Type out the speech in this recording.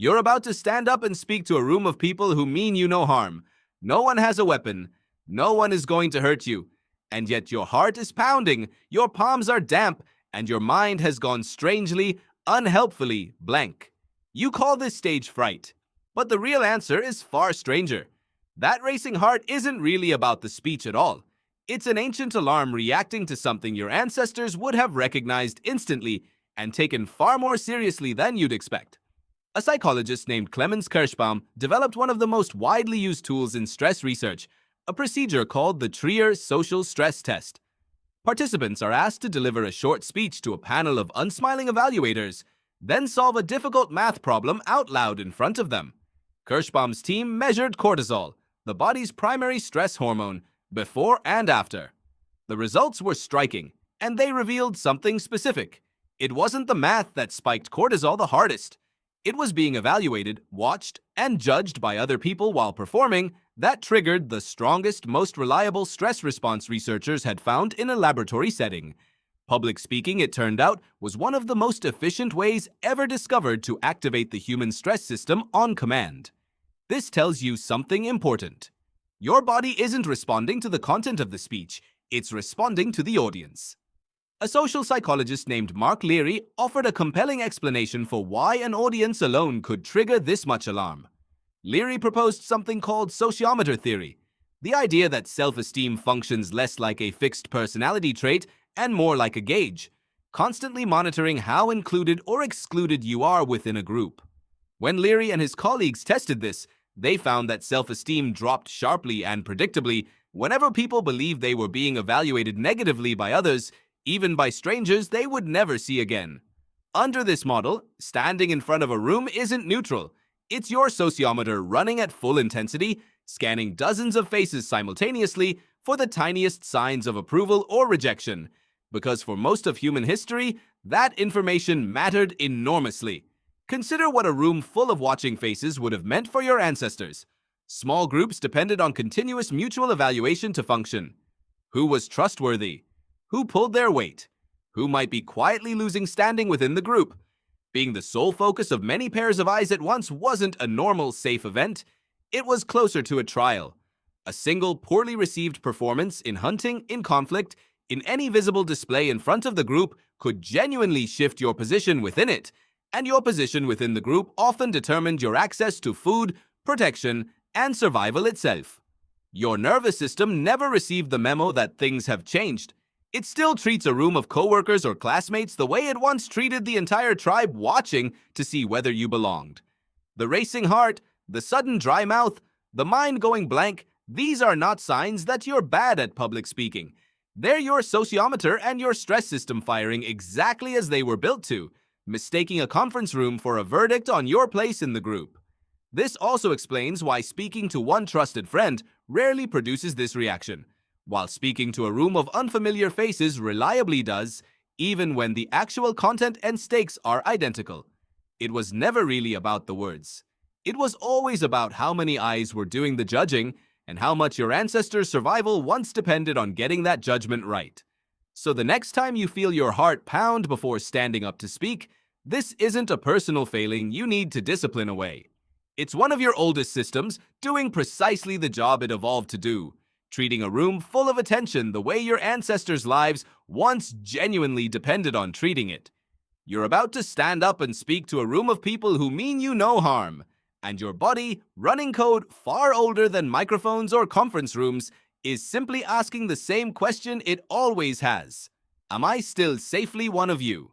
You're about to stand up and speak to a room of people who mean you no harm. No one has a weapon. No one is going to hurt you. And yet your heart is pounding, your palms are damp, and your mind has gone strangely, unhelpfully blank. You call this stage fright. But the real answer is far stranger. That racing heart isn't really about the speech at all. It's an ancient alarm reacting to something your ancestors would have recognized instantly and taken far more seriously than you'd expect. A psychologist named Clemens Kirschbaum developed one of the most widely used tools in stress research, a procedure called the Trier Social Stress Test. Participants are asked to deliver a short speech to a panel of unsmiling evaluators, then solve a difficult math problem out loud in front of them. Kirschbaum's team measured cortisol, the body's primary stress hormone, before and after. The results were striking, and they revealed something specific. It wasn't the math that spiked cortisol the hardest. It was being evaluated, watched, and judged by other people while performing that triggered the strongest, most reliable stress response researchers had found in a laboratory setting. Public speaking, it turned out, was one of the most efficient ways ever discovered to activate the human stress system on command. This tells you something important. Your body isn't responding to the content of the speech, it's responding to the audience. A social psychologist named Mark Leary offered a compelling explanation for why an audience alone could trigger this much alarm. Leary proposed something called sociometer theory, the idea that self-esteem functions less like a fixed personality trait and more like a gauge, constantly monitoring how included or excluded you are within a group. When Leary and his colleagues tested this, they found that self-esteem dropped sharply and predictably whenever people believed they were being evaluated negatively by others, even by strangers they would never see again. Under this model, standing in front of a room isn't neutral. It's your sociometer running at full intensity, scanning dozens of faces simultaneously for the tiniest signs of approval or rejection. Because for most of human history, that information mattered enormously. Consider what a room full of watching faces would have meant for your ancestors. Small groups depended on continuous mutual evaluation to function. Who was trustworthy? Who pulled their weight? Who might be quietly losing standing within the group? Being the sole focus of many pairs of eyes at once wasn't a normal, safe event. It was closer to a trial. A single poorly received performance in hunting, in conflict, in any visible display in front of the group could genuinely shift your position within it, and your position within the group often determined your access to food, protection, and survival itself. Your nervous system never received the memo that things have changed. It still treats a room of coworkers or classmates the way it once treated the entire tribe watching to see whether you belonged. The racing heart, the sudden dry mouth, the mind going blank, these are not signs that you're bad at public speaking. They're your sociometer and your stress system firing exactly as they were built to, mistaking a conference room for a verdict on your place in the group. This also explains why speaking to one trusted friend rarely produces this reaction, while speaking to a room of unfamiliar faces reliably does, even when the actual content and stakes are identical. It was never really about the words. It was always about how many eyes were doing the judging and how much your ancestors' survival once depended on getting that judgment right. So the next time you feel your heart pound before standing up to speak, this isn't a personal failing you need to discipline away. It's one of your oldest systems doing precisely the job it evolved to do, treating a room full of attention the way your ancestors' lives once genuinely depended on treating it. You're about to stand up and speak to a room of people who mean you no harm, and your body, running code far older than microphones or conference rooms, is simply asking the same question it always has. Am I still safely one of you?